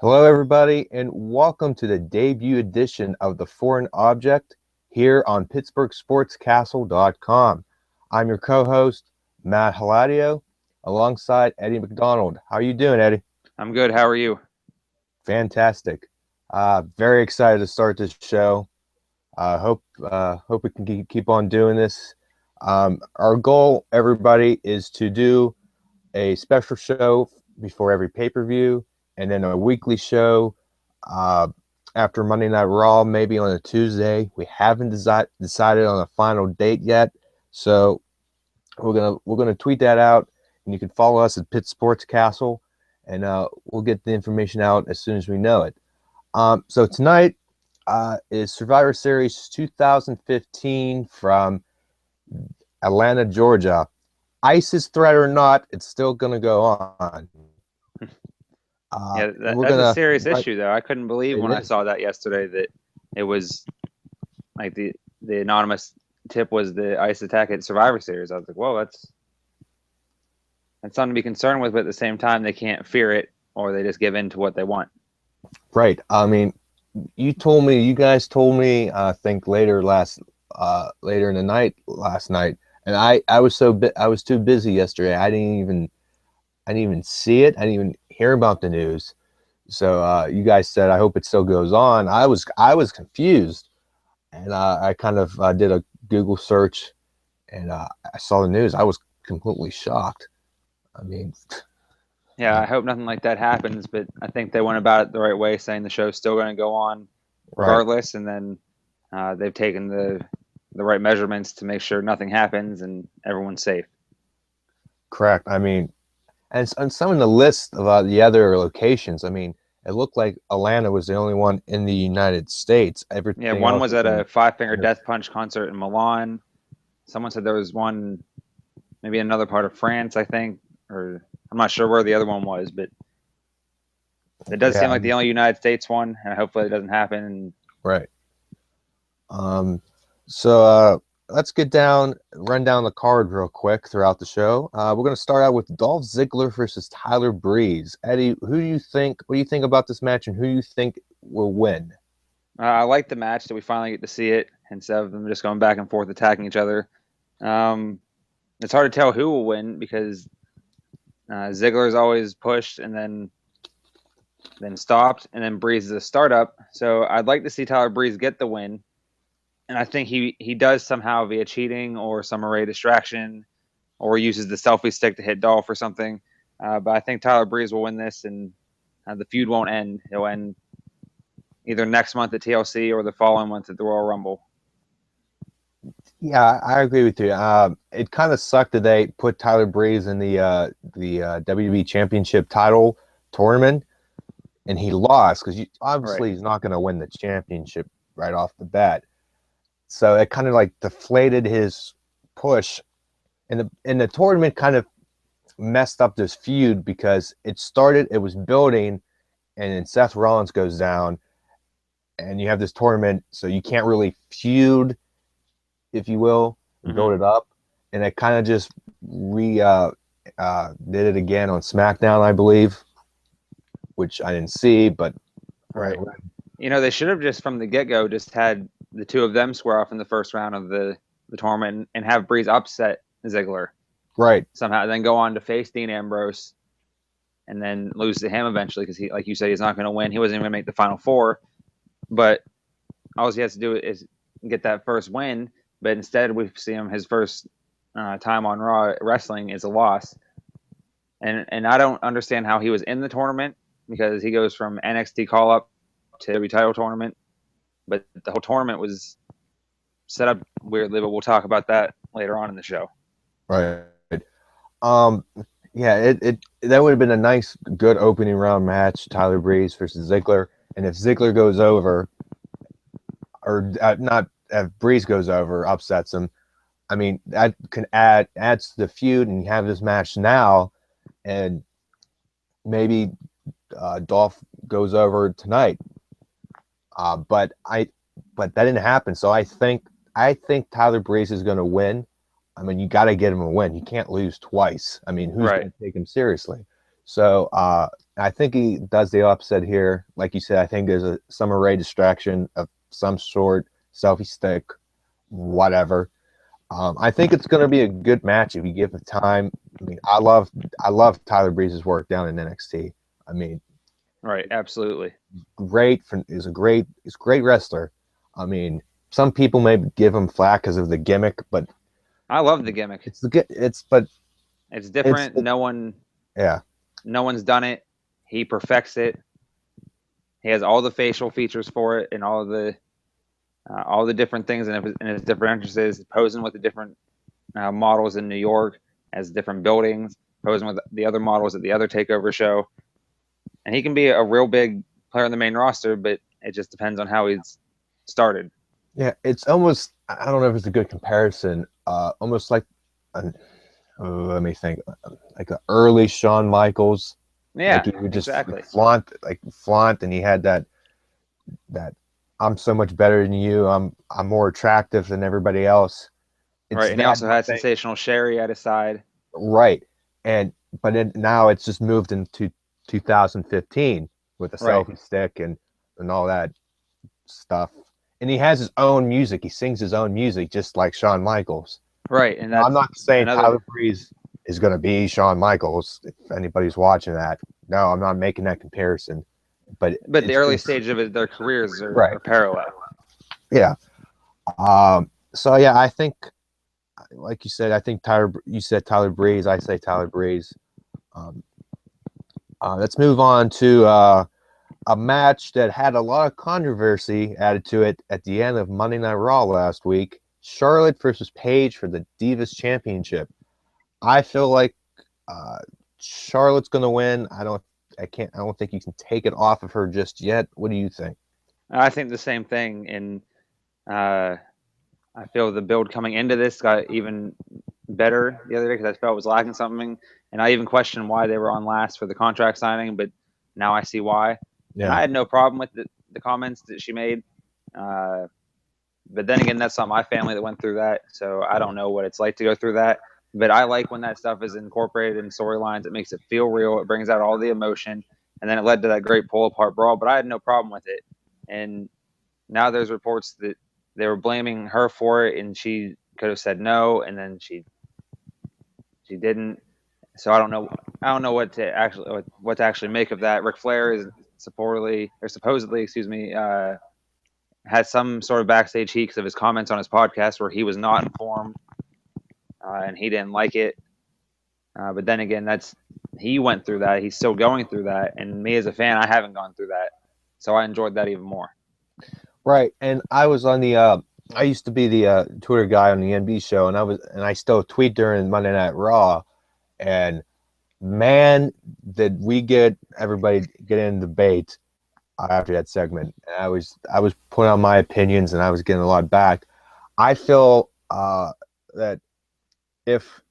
Hello, everybody, and welcome to the debut edition of The Foreign Object here on PittsburghSportsCastle.com. I'm your co-host, Matt Haladio, alongside Eddie McDonald. How are you doing, Eddie? I'm good. How are you? Fantastic. Very excited to start this show. Hope we can keep on doing this. Our goal, everybody, is to do a special show before every pay-per-view, and then a weekly show uh, after Monday Night Raw, maybe on a Tuesday. We haven't decided on a final date yet, so we're gonna tweet that out, and you can follow us at Pitt Sports Castle, and we'll get the information out as soon as we know it. So tonight is Survivor Series 2015 from Atlanta, Georgia. ISIS threat or not, it's still going to go on. Yeah, We're that's a gonna. serious issue, though. I couldn't believe It when I is saw that yesterday that it was like the anonymous tip was the ICE attack at Survivor Series. I was like, whoa, that's something to be concerned with, but at the same time, they can't fear it or they just give in to what they want. right. I mean, you guys told me. I think later in the night last night, and I was I was too busy yesterday. I didn't even see it. I didn't even hear about the news. So you guys said, I hope it still goes on. I was confused, and I kind of did a Google search, and I saw the news. I was completely shocked. I mean, Yeah, I hope nothing like that happens, but I think they went about it the right way, saying the show's still going to go on right, regardless, and then they've taken the right measurements to make sure nothing happens and everyone's safe. correct. I mean, and some of the list of the other locations. I mean, it looked like Atlanta was the only one in the United States. Yeah, Everything one else was was at in. a Five Finger Death Punch concert in Milan. Someone said there was one maybe another part of France, I think, or I'm not sure where the other one was, but it does seem Yeah, like the only United States one, and hopefully it doesn't happen. right. Um, so let's run down the card real quick throughout the show. We're going to start out with Dolph Ziggler versus Tyler Breeze. Eddie, who do you think? What do you think about this match, and who do you think will win? I like the match that we finally get to see it instead of them just going back and forth attacking each other. Um, it's hard to tell who will win because Ziggler's always pushed and then stopped, and then Breeze is a startup. So I'd like to see Tyler Breeze get the win, and I think he does somehow via cheating or some array distraction, or uses the selfie stick to hit Dolph or something. But I think Tyler Breeze will win this, and the feud won't end. It'll end either next month at TLC or the following month at the Royal Rumble. Yeah, I agree with you. It kind of sucked that they put Tyler Breeze in the WWE Championship title tournament, and he lost because Right. obviously he's not going to win the championship right off the bat. So it kind of like deflated his push, and the tournament kind of messed up this feud because it was building, and then Seth Rollins goes down, and you have this tournament, so you can't really feud, if you will, build it up, and it kind of just did it again on SmackDown, I believe, which I didn't see, but Right. They should have just from the get go just had the two of them square off in the first round of the tournament and have Breeze upset Ziggler right, somehow, then go on to face Dean Ambrose and then lose to him eventually because he, like you said, he's not going to win. He wasn't even going to make the final four, but all he has to do is get that first win. But instead, we see him his first time on Raw wrestling is a loss, and I don't understand how he was in the tournament because he goes from NXT call up to every title tournament, but the whole tournament was set up weirdly. But we'll talk about that later on in the show. right. Um, yeah, it that would have been a nice, good opening round match, Tyler Breeze versus Ziggler, and if Ziggler goes over, or not, if Breeze goes over, upsets him, I mean that can adds to the feud, and you have this match now, and maybe Dolph goes over tonight. But that didn't happen. So I think Tyler Breeze is going to win. I mean, you got to get him a win. You can't lose twice. I mean, who's Right. going to take him seriously? So I think he does the opposite here. Like you said, I think there's a Summer Rae distraction of some sort, selfie stick, whatever. I think it's going to be a good match if you give it time. I mean, I love Tyler Breeze's work down in NXT. I mean, Right, absolutely. is a great wrestler. I mean, some people may give him flack because of the gimmick, but I love the gimmick. it's different. it, yeah. No one's done it. He perfects it. He has all the facial features for it and all the different things in his different entrances, posing with the different models in New York as different buildings, posing with the other models at the other takeover show. And he can be a real big player in the main roster, but it just depends on how he's started. Yeah, it's almost, I don't know if it's a good comparison, almost like let me think, like the early Shawn Michaels. Yeah, like he would just exactly. flaunt, and he had that I'm so much better than you. I'm more attractive than everybody else. Right, and he also had Sensational Sherry at his side. Right, but now it's just moved into 2015 with the selfie stick and all that stuff. And he has his own music. He sings his own music, just like Shawn Michaels. Right, and that's I'm not saying Tyler Breeze is going to be Shawn Michaels. If anybody's watching that, no, I'm not making that comparison. But the early stage of their careers are parallel. Yeah. So yeah, I think, like you said, you said Tyler Breeze. I say Tyler Breeze. Let's move on to a match that had a lot of controversy added to it at the end of Monday Night Raw last week. Charlotte versus Paige for the Divas Championship. I feel like Charlotte's going to win. I don't think you can take it off of her just yet. What do you think? I think the same thing, and I feel the build coming into this got even better the other day because I felt it was lacking something, and I even questioned why they were on last for the contract signing, but now I see why. Yeah. And I had no problem with the comments that she made, but then again, that's not my family that went through that, so I don't know what it's like to go through that. But I like when that stuff is incorporated in storylines. It makes it feel real. It brings out all the emotion, and then it led to that great pull-apart brawl. But I had no problem with it, and now there's reports that they were blaming her for it, and she could have said no, and then she didn't. So I don't know what to actually make of that. Ric Flair is supposedly, had some sort of backstage heat because of his comments on his podcast where he was not informed, and he didn't like it. But then again, he went through that. He's still going through that, and me as a fan, I haven't gone through that, so I enjoyed that even more. Right, and I was on the. I used to be the Twitter guy on the NB show, and I still tweet during Monday Night Raw, and man, did we get everybody get in debate after that segment. I was putting on my opinions, and I was getting a lot back. I feel that if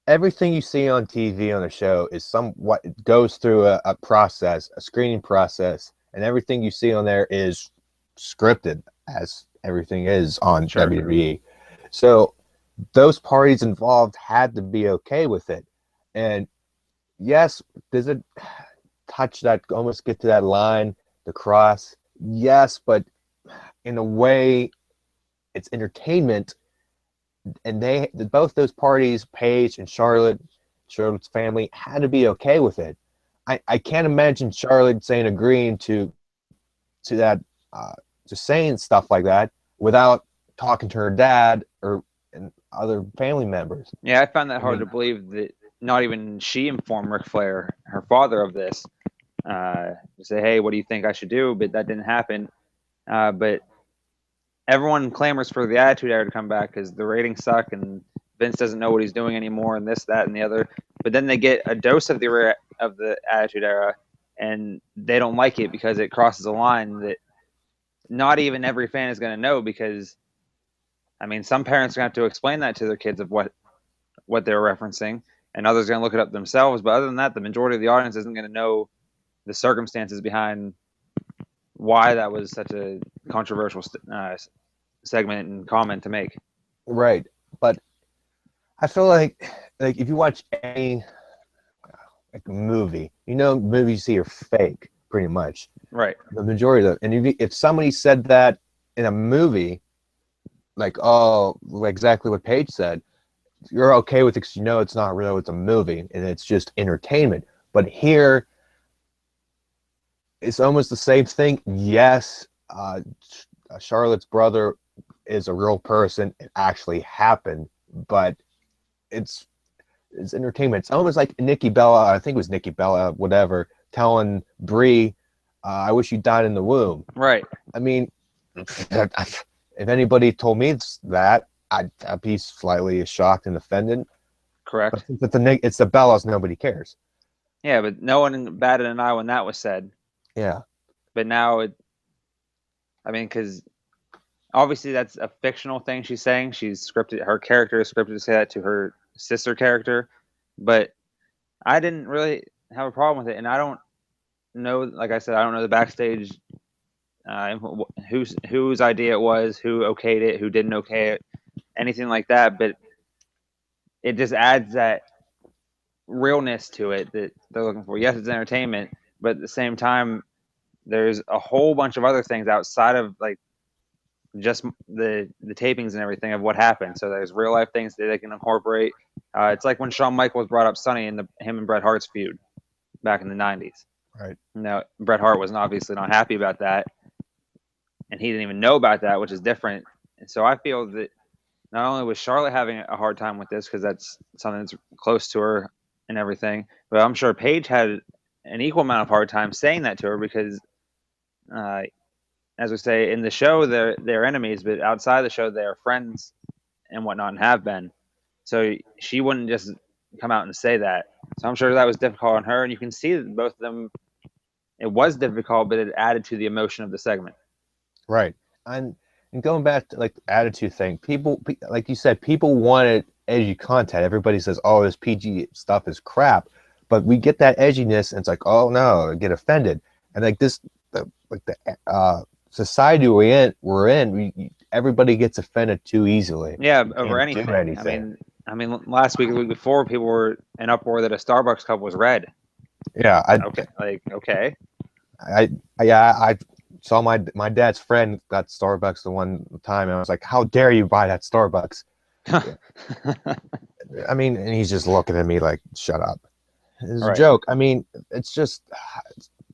everything you see on TV on a show is somewhat goes through a process, a screening process, and everything you see on there is scripted, as everything is on WWE. So those parties involved had to be okay with it. And yes, does it touch that, almost get to that line, the cross? Yes, but in a way, it's entertainment. And both those parties, Paige and Charlotte's family, had to be okay with it. I can't imagine Charlotte agreeing to that, just saying stuff like that without talking to her dad and other family members. Yeah, I found that hard to believe that not even she informed Ric Flair, her father, of this. To say, hey, what do you think I should do? But that didn't happen. But everyone clamors for the Attitude Era to come back because the ratings suck and Vince doesn't know what he's doing anymore, and this, that, and the other. But then they get a dose of the Attitude Era, and they don't like it because it crosses a line that not even every fan is going to know, because, I mean, some parents are going to have to explain that to their kids of what they're referencing, and others are going to look it up themselves. But other than that, the majority of the audience isn't going to know the circumstances behind why that was such a controversial segment and comment to make. Right. But I feel like if you watch any like a movie. Movies you see are fake, pretty much. Right. The majority of them. And if somebody said that in a movie, like, exactly what Paige said, you're okay with it because it's not real, it's a movie, and it's just entertainment. But here, it's almost the same thing. Yes, Charlotte's brother is a real person. It actually happened, but it's entertainment. It's almost like Nikki Bella, I think it was Nikki Bella, whatever, telling Brie, I wish you died in the womb. Right. I mean, if anybody told me that, I'd be slightly shocked and offended. Correct. But it's the Bellas, nobody cares. Yeah, but no one batted an eye when that was said. Yeah. But now because obviously that's a fictional thing she's saying. She's scripted. Her character is scripted to say that to her sister character. But I didn't really have a problem with it, and I don't know. Like I said, I don't know the backstage, whose idea it was, who okayed it, who didn't okay it, anything like that. But it just adds that realness to it that they're looking for. Yes, it's entertainment, but at the same time, there's a whole bunch of other things outside of like just the tapings and everything of what happened. So there's real life things that they can incorporate. It's like when Shawn Michaels brought up Sonny in him and Bret Hart's feud back in the 90s. Right. Now, Bret Hart was obviously not happy about that, and he didn't even know about that, which is different. And so I feel that not only was Charlotte having a hard time with this because that's something that's close to her and everything, but I'm sure Paige had an equal amount of hard time saying that to her because, as we say in the show, they're enemies, but outside the show, they are friends and whatnot, and have been. So she wouldn't just come out and say that. So I'm sure that was difficult on her, and you can see that both of them. It was difficult, but it added to the emotion of the segment. Right. And going back to like the attitude thing, people, like you said, people wanted edgy content. Everybody says, "Oh, this PG stuff is crap," but we get that edginess, and it's like, "Oh no," I get offended. And like the society we're in, everybody gets offended too easily. Yeah, over anything. I mean, last week, the week before, people were in uproar that a Starbucks cup was red. Yeah. Okay. I saw my dad's friend got Starbucks the one time, and I was like, "How dare you buy that Starbucks?" I mean, and he's just looking at me like, "Shut up." It's a joke. I mean, it's just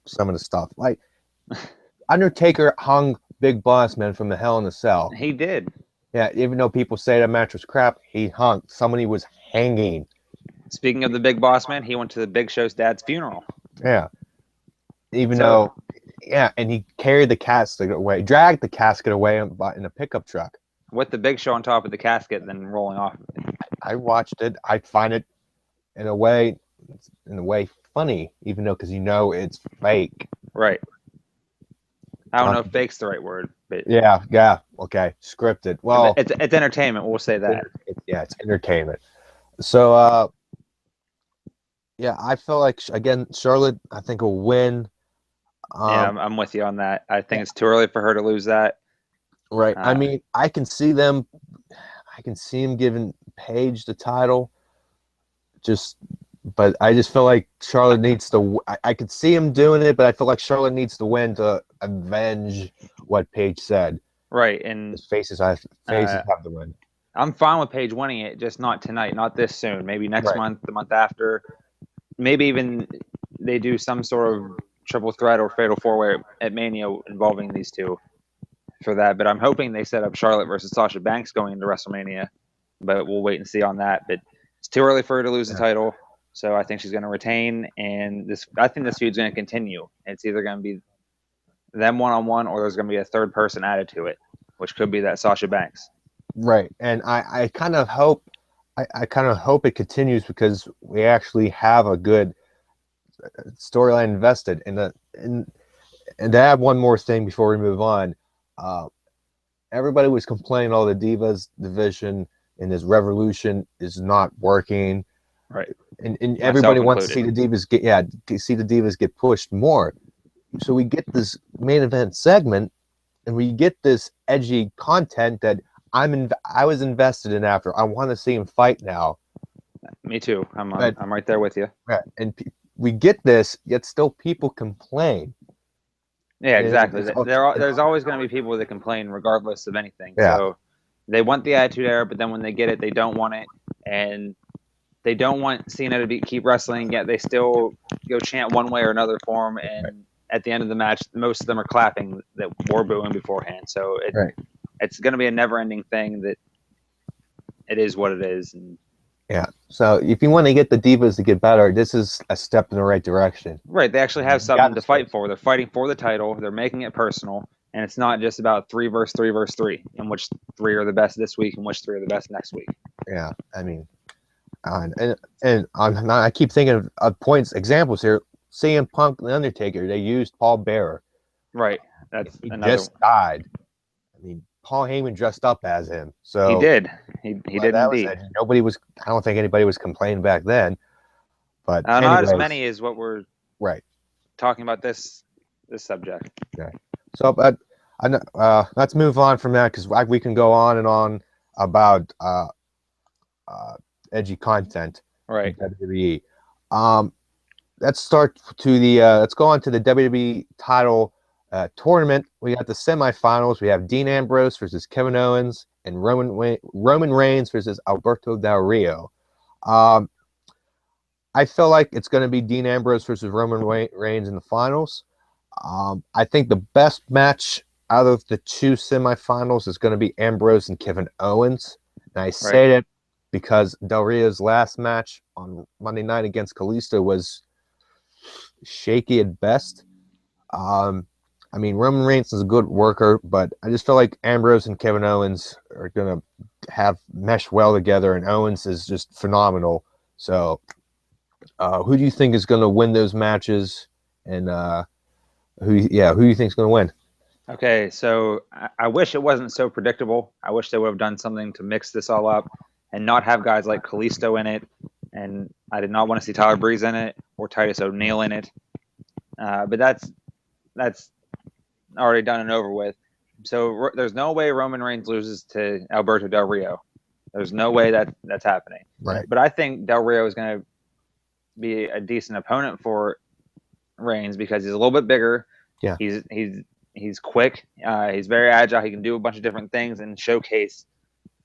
some of the stuff. Like Undertaker hung Big Boss Man from the Hell in a Cell. He did. Yeah, even though people say that match was crap, he hung. Somebody was hanging. Speaking of the Big Boss Man, he went to the Big Show's dad's funeral. Yeah. Even though, and he carried the casket away, dragged the casket away in a pickup truck. With the Big Show on top of the casket, then rolling off. I watched it. I find it in a way funny, even though because it's fake. Right. I don't know if fake's the right word, but yeah, okay, scripted. Well, it's entertainment. We'll say that. It's entertainment. So, I feel like again, Charlotte, I think will win. I'm with you on that. I think it's too early for her to lose that. Right. I mean, I can see him giving Paige the title. But I just feel like Charlotte needs to. I could see him doing it, but I feel like Charlotte needs to win to avenge what Paige said. Right, and faces have to win. I'm fine with Paige winning it, just not tonight, not this soon. Maybe next month, the month after. Maybe even they do some sort of triple threat or fatal four-way at Mania involving these two for that. But I'm hoping they set up Charlotte versus Sasha Banks going into WrestleMania. But we'll wait and see on that. But it's too early for her to lose the title. So I think she's going to retain, and I think this feud's going to continue. It's either going to be them one-on-one, or there's going to be a third person added to it, which could be that Sasha Banks. Right, and I kind of hope it continues because we actually have a good storyline invested. And to add one more thing before we move on, everybody was complaining all the Divas division in this Revolution is not working. Right. And everybody wants to see the Divas get pushed more. So we get this main event segment, and we get this edgy content that I was invested in after. I want to see him fight now. Me too. I'm right there with you. Right. And we get this, yet still people complain. Yeah, And exactly. it's, There's always going to be people that complain regardless of anything. Yeah. So they want the Attitude Era, but then when they get it, they don't want it, and they don't want Cena to keep wrestling. Yet they still go chant one way or another for him, and at the end of the match, most of them are clapping that were booing beforehand. So it's going to be a never-ending thing. That it is what it is. And yeah. So if you want to get the Divas to get better, this is a step in the right direction. right, they actually have something to fight for. They're fighting for the title. They're making it personal, and it's not just about 3 versus 3 versus 3, in which 3 are the best this week and which 3 are the best next week. Yeah, I mean, I keep thinking of points, examples here. CM Punk and The Undertaker, they used Paul Bearer. Right, that's he another. Just died. I mean, Paul Heyman dressed up as him, so he did. He did indeed. Nobody was. I don't think anybody was complaining back then. But not as many as what we're talking about this subject. Okay. So, let's move on from that because we can go on and on about edgy content. Right. WWE. Let's go on to the WWE title tournament. We got the semifinals. We have Dean Ambrose versus Kevin Owens and Roman Reigns versus Alberto Del Rio. I feel like it's going to be Dean Ambrose versus Roman Reigns in the finals. I think the best match out of the 2 semifinals is going to be Ambrose and Kevin Owens. And I say that because Del Rio's last match on Monday night against Kalisto was shaky at best. I mean, Roman Reigns is a good worker, but I just feel like Ambrose and Kevin Owens are going to have mesh well together, and Owens is just phenomenal. So who do you think is going to win those matches, and who do you think is going to win? Okay, so I wish it wasn't so predictable. I wish they would have done something to mix this all up and not have guys like Kalisto in it. And I did not want to see Tyler Breeze in it or Titus O'Neil in it. But that's already done and over with. So there's no way Roman Reigns loses to Alberto Del Rio. There's no way that's happening. Right. But I think Del Rio is going to be a decent opponent for Reigns because he's a little bit bigger. Yeah. He's quick. He's very agile. He can do a bunch of different things and showcase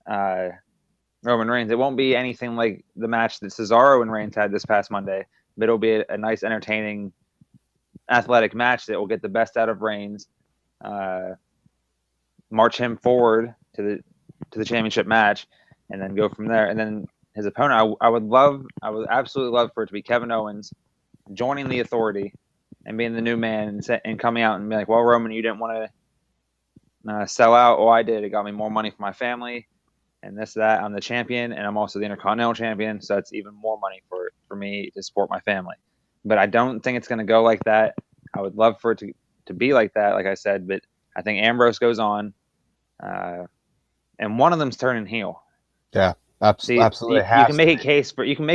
Roman Reigns. It won't be anything like the match that Cesaro and Reigns had this past Monday, but it'll be a nice, entertaining, athletic match that will get the best out of Reigns, march him forward to the championship match, and then go from there. And then his opponent, I would absolutely love for it to be Kevin Owens joining the Authority and being the new man and coming out and be like, well, Roman, you didn't want to sell out. Oh, I did. It got me more money for my family and this, that. I'm the champion, and I'm also the Intercontinental champion, so that's even more money for me to support my family. But I don't think it's going to go like that. I would love for it to be like that, like I said, but I think Ambrose goes on, and one of them's turning heel. Yeah, absolutely. You can make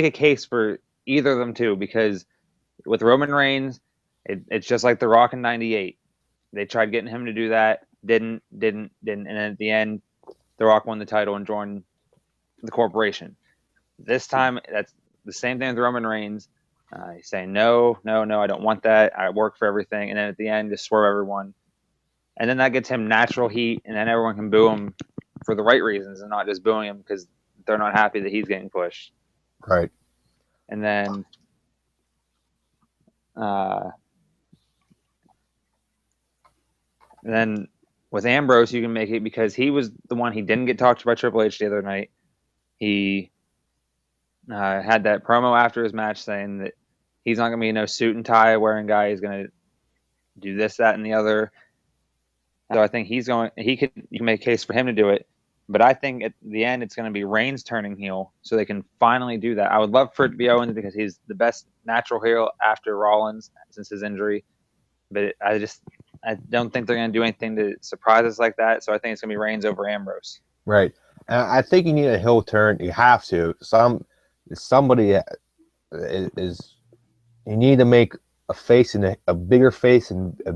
a case for either of them too, because with Roman Reigns, it's just like The Rock in '98. They tried getting him to do that, didn't, and then at the end, The Rock won the title and joined the corporation. This time, that's the same thing with Roman Reigns. He's saying, no, I don't want that. I work for everything. And then at the end, just swerve everyone. And then that gets him natural heat, and then everyone can boo him for the right reasons and not just booing him because they're not happy that he's getting pushed. Right. And then with Ambrose, you can make it because he was the one, he didn't get talked to by Triple H the other night. He had that promo after his match saying that he's not going to be no suit and tie wearing guy. He's going to do this, that, and the other. So I think you can make a case for him to do it. But I think at the end, it's going to be Reigns turning heel so they can finally do that. I would love for it to be Owens because he's the best natural heel after Rollins since his injury. But I don't think they're going to do anything to surprise us like that. So I think it's going to be Reigns over Ambrose. Right. I think you need a heel turn. You have to. Somebody is. You need to make a face and a bigger face and a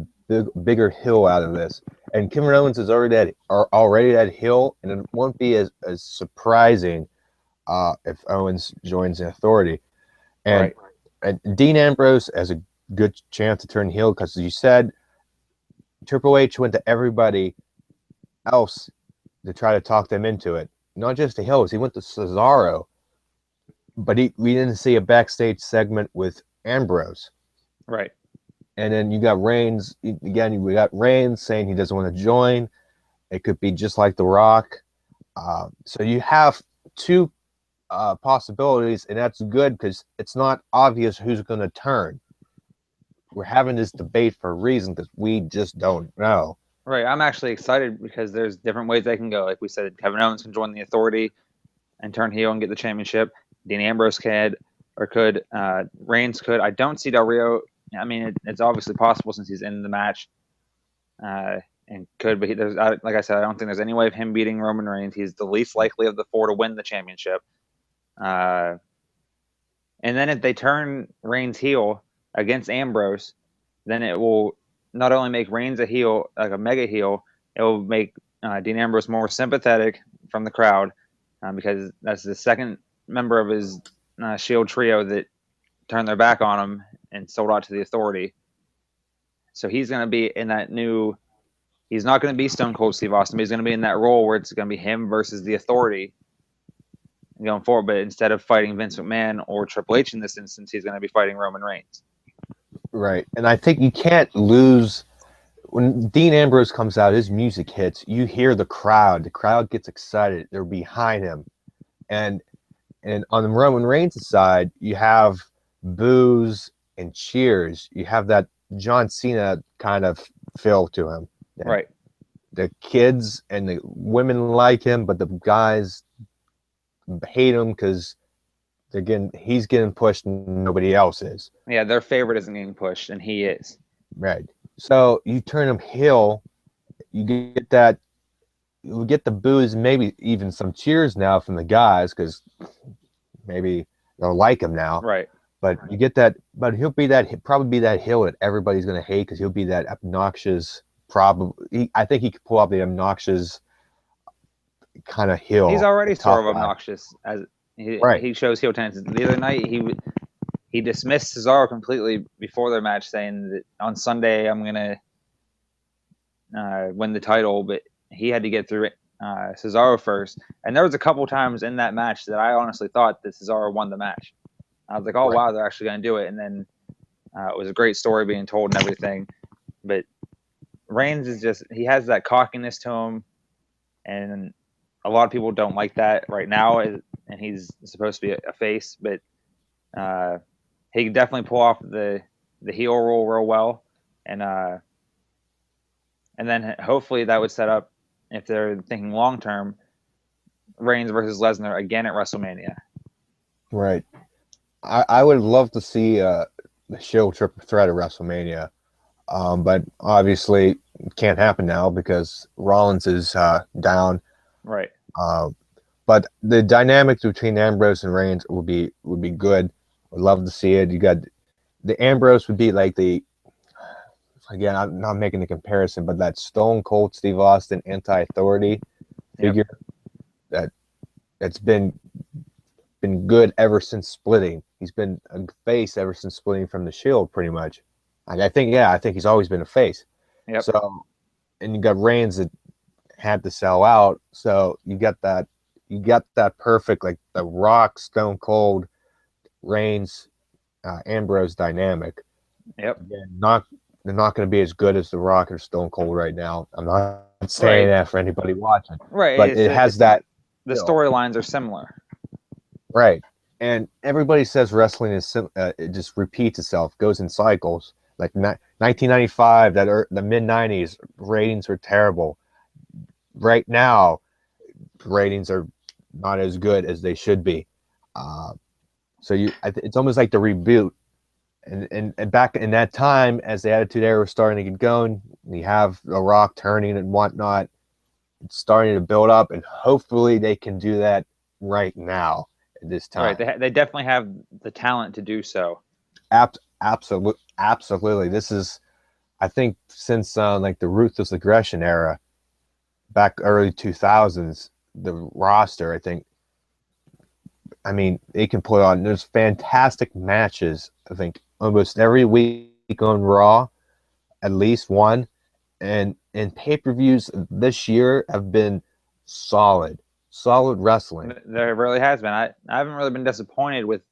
bigger heel out of this. And Kevin Owens is already that heel, and it won't be as surprising if Owens joins the Authority. And and Dean Ambrose has a good chance to turn heel because you said Triple H went to everybody else to try to talk them into it. Not just the Hills, he went to Cesaro, but we didn't see a backstage segment with Ambrose. Right. And then you got Reigns again. We got Reigns saying he doesn't want to join. It could be just like The Rock. So you have two possibilities, and that's good because it's not obvious who's going to turn. We're having this debate for a reason because we just don't know. Right. I'm actually excited because there's different ways they can go. Like we said, Kevin Owens can join the Authority and turn heel and get the championship. Dean Ambrose could. Reigns could. I don't see Del Rio. I mean, it's obviously possible since he's in the match, and could. But like I said, I don't think there's any way of him beating Roman Reigns. He's the least likely of the four to win the championship. And then if they turn Reigns heel against Ambrose, then it will not only make Reigns a heel, like a mega heel, it will make Dean Ambrose more sympathetic from the crowd because that's the second member of his Shield trio that turned their back on him and sold out to the Authority. So he's going to be in that new. He's not going to be Stone Cold Steve Austin, but he's going to be in that role where it's going to be him versus the Authority going forward. But instead of fighting Vince McMahon or Triple H in this instance, he's going to be fighting Roman Reigns. Right. And I think you can't lose when Dean Ambrose comes out, his music hits, you hear the crowd. The crowd gets excited. They're behind him. And on the Roman Reigns' side, you have boos and cheers. You have that John Cena kind of feel to him. Right. The kids and the women like him, but the guys hate him because he's getting pushed and nobody else is. Yeah, their favorite isn't getting pushed, and he is. Right. So you turn him heel, you get the boos, maybe even some cheers now from the guys because maybe they'll like him now. Right. But you get that. But he'll probably be that heel that everybody's going to hate because he'll be that obnoxious. I think he could pull off the obnoxious kind of heel. He's already sort of obnoxious as he shows heel tendencies. The other night he dismissed Cesaro completely before their match, saying that on Sunday I'm gonna win the title, but he had to get through Cesaro first. And there was a couple times in that match that I honestly thought that Cesaro won the match. I was like, oh wow, they're actually gonna do it. And then it was a great story being told and everything. But Reigns he has that cockiness to him, and a lot of people don't like that right now. And he's supposed to be a face, but he can definitely pull off the heel role real well, and then hopefully that would set up, if they're thinking long term, Reigns versus Lesnar again at WrestleMania. Right. I would love to see the Shield triple threat at WrestleMania, but obviously it can't happen now because Rollins is down. Right. But the dynamics between Ambrose and Reigns would be good. Would love to see it. You got the Ambrose would be like again, I'm not making the comparison, but that Stone Cold Steve Austin anti-authority figure that's been good ever since splitting. He's been a face ever since splitting from the Shield, pretty much. I think he's always been a face. Yep. So, and you got Reigns that had to sell out. So you got that perfect, like the Rock, Stone Cold, Reigns, Ambrose dynamic. Yep. They're not going to be as good as the Rock or Stone Cold right now. I'm not saying that for anybody watching. Right. But it has that. The storylines are similar. Right. And everybody says wrestling is it just repeats itself, goes in cycles. Like 1995, the mid 90s ratings were terrible. Right now, ratings are not as good as they should be. So it's almost like the reboot. And back in that time, as the Attitude Era was starting to get going, you have The Rock turning and whatnot. It's starting to build up, and hopefully they can do that right now at this time. Right, they definitely have the talent to do so. Absolutely. This is, I think, since like the Ruthless Aggression era, back early 2000s, the roster, I think, I mean, they can put on. There's fantastic matches. I think almost every week on Raw, at least one, and pay-per-views this year have been solid, solid wrestling. There really has been. I haven't really been disappointed with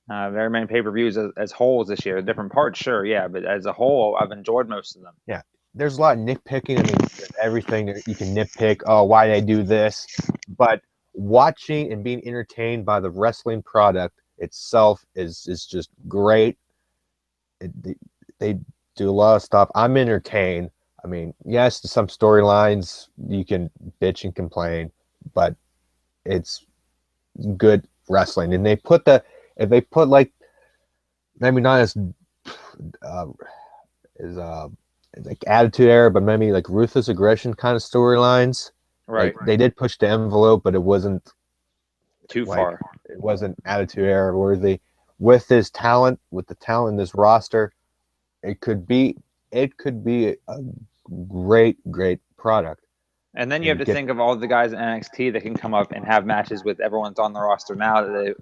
very many pay-per-views as wholes this year. Different parts, sure, yeah, but as a whole, I've enjoyed most of them. Yeah, there's a lot of nitpicking. I mean, everything that you can nitpick. Oh, why they do this? But watching and being entertained by the wrestling product itself is just great. They do a lot of stuff. I'm entertained. I mean, yes, some storylines you can bitch and complain, but it's good wrestling. And if they put like maybe not uh, as like Attitude Era, but maybe like Ruthless Aggression kind of storylines. Right. Like, they did push the envelope, but it wasn't too like, far. It wasn't Attitude Era worthy. With this talent, with the talent in this roster, it could be a great product. And then you have to think of all the guys in NXT that can come up and have matches with everyone's on the roster now that they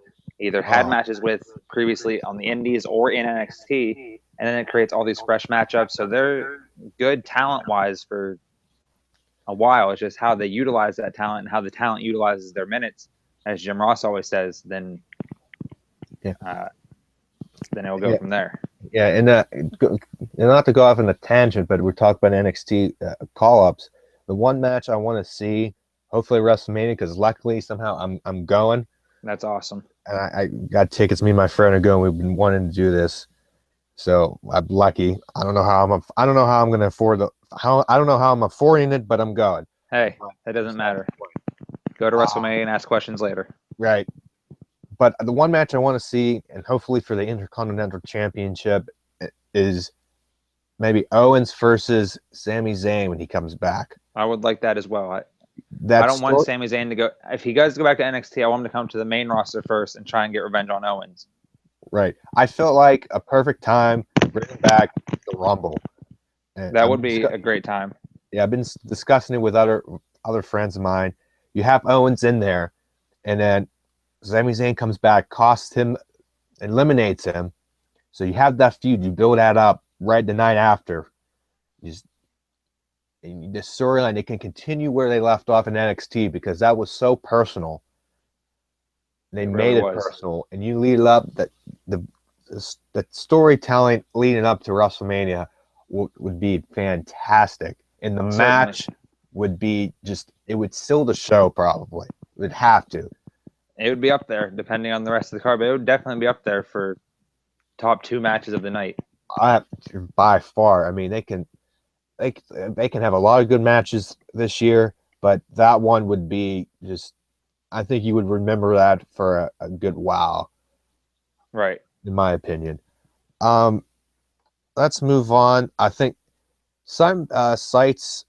either had matches with previously on the Indies or in NXT, and then it creates all these fresh matchups. So they're good talent-wise for a while. It's just how they utilize that talent and how the talent utilizes their minutes, as Jim Ross always says. Then it'll go from there. Yeah, and not to go off on a tangent, but we're talking about NXT call-ups. The one match I want to see, hopefully WrestleMania, because luckily somehow I'm going. That's awesome. And I got tickets. Me and my friend are going. We've been wanting to do this, so I'm lucky. I don't know how I'm going to afford I don't know how I'm affording it, but I'm going. Hey, that doesn't matter. Go to WrestleMania and ask questions later. Right. But the one match I want to see, and hopefully for the Intercontinental Championship, is maybe Owens versus Sami Zayn when he comes back. I would like that as well. I don't want Sami Zayn to go. If he does go back to NXT, I want him to come to the main roster first and try and get revenge on Owens. Right. I felt like a perfect time to bring him back to the Rumble. And that would be a great time. Yeah, I've been discussing it with other friends of mine. You have Owens in there, and then Sami Zayn comes back, costs him, eliminates him. So you have that feud. You build that up right the night after. The storyline, they can continue where they left off in NXT because that was so personal. They made it personal, and you lead up that the storytelling leading up to WrestleMania would be fantastic, and the match would be it would seal the show probably. It would have to. It would be up there, depending on the rest of the card, but it would definitely be up there for top 2 matches of the night. By far. I mean, they can have a lot of good matches this year, but that one would be I think you would remember that for a good while. Right. In my opinion. Let's move on. I think some sites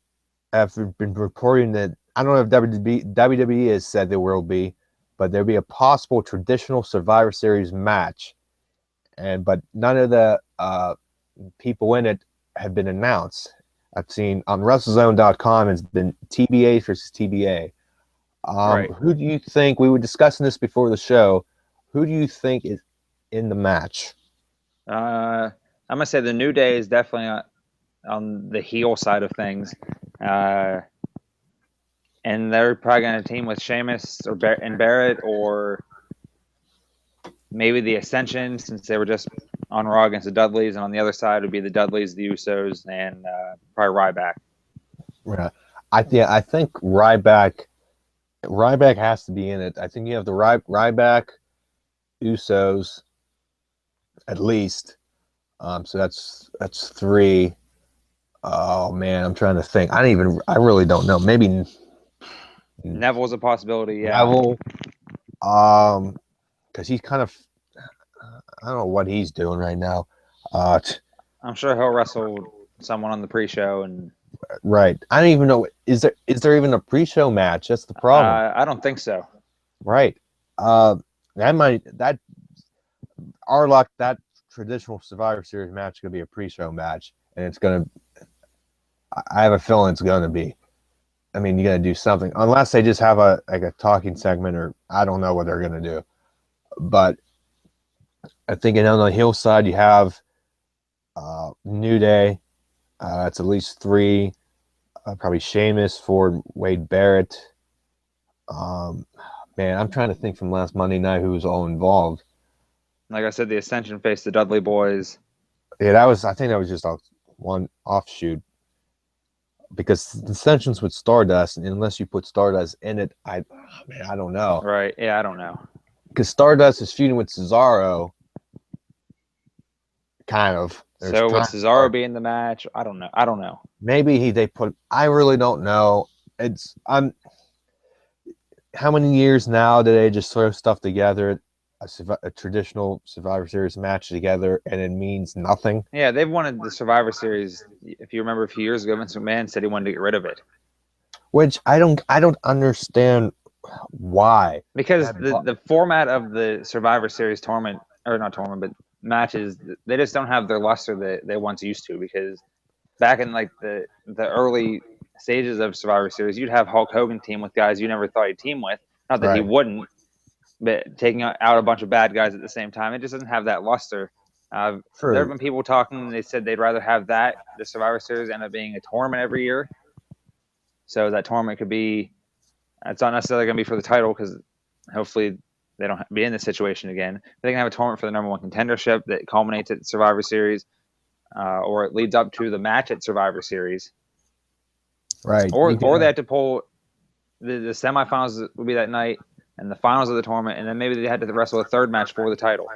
have been reporting that, I don't know if WWE has said there will be, but there'll be a possible traditional Survivor Series match, but none of the people in it have been announced. I've seen on WrestleZone.com it's been TBA versus TBA. Right. Who do you think, we were discussing this before the show, who do you think is in the match? I'm going to say the New Day is definitely on the heel side of things. And they're probably going to team with Sheamus and Barrett, or maybe the Ascension, since they were just on Raw against the Dudleys. And on the other side would be the Dudleys, the Usos, and probably Ryback. Yeah, I think Ryback has to be in it. I think you have the Ryback, Usos, at least. So that's 3. Oh man, I'm trying to think. I really don't know. Maybe Neville's a possibility. Yeah. Neville, because he's kind of, I don't know what he's doing right now. I'm sure he'll wrestle someone on the pre-show and. Right. I don't even know. Is there even a pre-show match? That's the problem. I don't think so. Right. That traditional Survivor Series match could be a pre-show match, and it's gonna. I have a feeling it's gonna be. I mean, you got to do something unless they just have a talking segment, or I don't know what they're gonna do. But I think on the heel side you have New Day. It's at least three. Probably Sheamus, Ford, Wade Barrett. Man, I'm trying to think from last Monday night who was all involved. Like I said, the Ascension faced the Dudley Boys. Yeah, I think that was just one offshoot. Because the Ascension's with Stardust, and unless you put Stardust in it, I don't know. Right. Yeah, I don't know. Because Stardust is feuding with Cesaro, kind of. So would Cesaro be in the match? I don't know. Maybe I really don't know. How many years now do they just throw stuff together, a traditional Survivor Series match together, and it means nothing? Yeah, they've wanted the Survivor Series. If you remember a few years ago, Vince McMahon said he wanted to get rid of it. Which I don't understand why. Because the format of the Survivor Series tournament, or not tournament, but matches, they just don't have their luster that they once used to. Because back in like the early stages of Survivor Series, you'd have Hulk Hogan team with guys you never thought he'd team with. Not that he wouldn't, but taking out a bunch of bad guys at the same time, it just doesn't have that luster. There have been people talking. They said they'd rather have the Survivor Series end up being a tournament every year. So that tournament could be. It's not necessarily going to be for the title because hopefully they don't be in this situation again. They can have a tournament for the number one contendership that culminates at Survivor Series, or it leads up to the match at Survivor Series. Right. Or they have to pull the semifinals would be that night and the finals of the tournament, and then maybe they had to wrestle a third match for the title.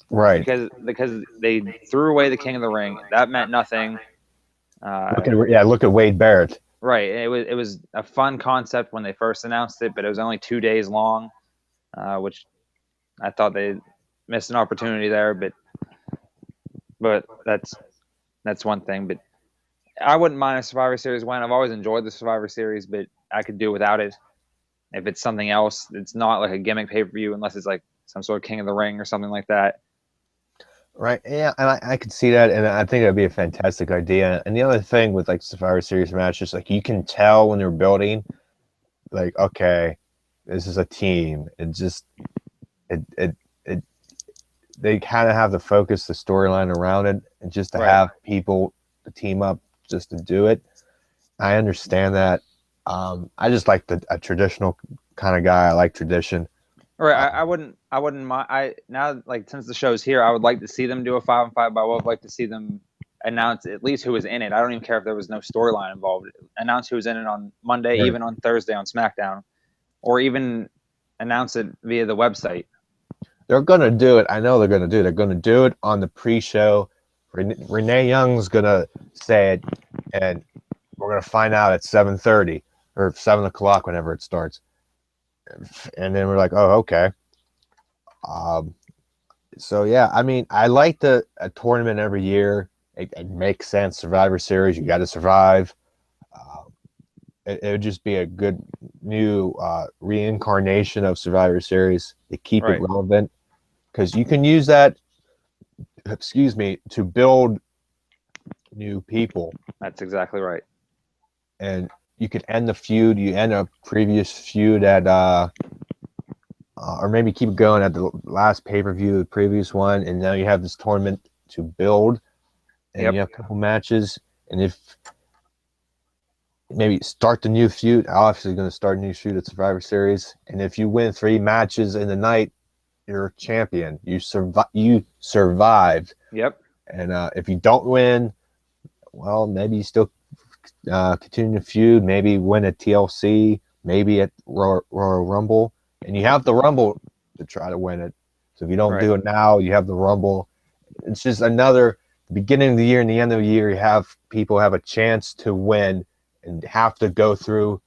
Right. Because they threw away the King of the Ring. That meant nothing. Look at Wade Barrett. Right. It was a fun concept when they first announced it, but it was only 2 days long, which I thought they missed an opportunity there. But that's one thing. But I wouldn't mind a Survivor Series win. I've always enjoyed the Survivor Series, but I could do without it. If it's something else, it's not like a gimmick pay-per-view, unless it's like some sort of King of the Ring or something like that. Right. Yeah, and I could see that, and I think that'd be a fantastic idea. And the other thing with like Survivor Series matches, like you can tell when they're building, like, okay, this is a team. It just they kind of have the focus, the storyline around it, and just to have people to team up just to do it. I understand that. I just like a traditional kind of guy. I like tradition. Right, I wouldn't mind. Now, like, since the show's here, I would like to see them do a 5-on-5, but I would like to see them announce at least who was in it. I don't even care if there was no storyline involved. Announce who was in it on Monday, even on Thursday on SmackDown, or even announce it via the website. They're gonna do it. I know they're gonna do it. They're gonna do it on the pre-show. Renee Young's gonna say it, and we're gonna find out at 7:30 or 7 o'clock whenever it starts. And then we're like, oh, okay. So yeah, I mean, I like a tournament every year. It makes sense. Survivor Series, you got to survive. It would just be a good new reincarnation of Survivor Series to keep it relevant, because you can use that, to build new people. That's exactly right. And you could end the feud. You end a previous feud at, or maybe keep going at the last pay-per-view, the previous one, and now you have this tournament to build, and you have a couple matches. And if maybe start the new feud, obviously going to start a new feud at Survivor Series. And if you win 3 matches in the night, you're a champion. You survived. Yep. And if you don't win, well, maybe you still continue to feud, maybe win at TLC, maybe at Royal Rumble, and you have the Rumble to try to win it. So if you don't do it now, you have the Rumble. It's just another beginning of the year and the end of the year. You have people have a chance to win and have to go through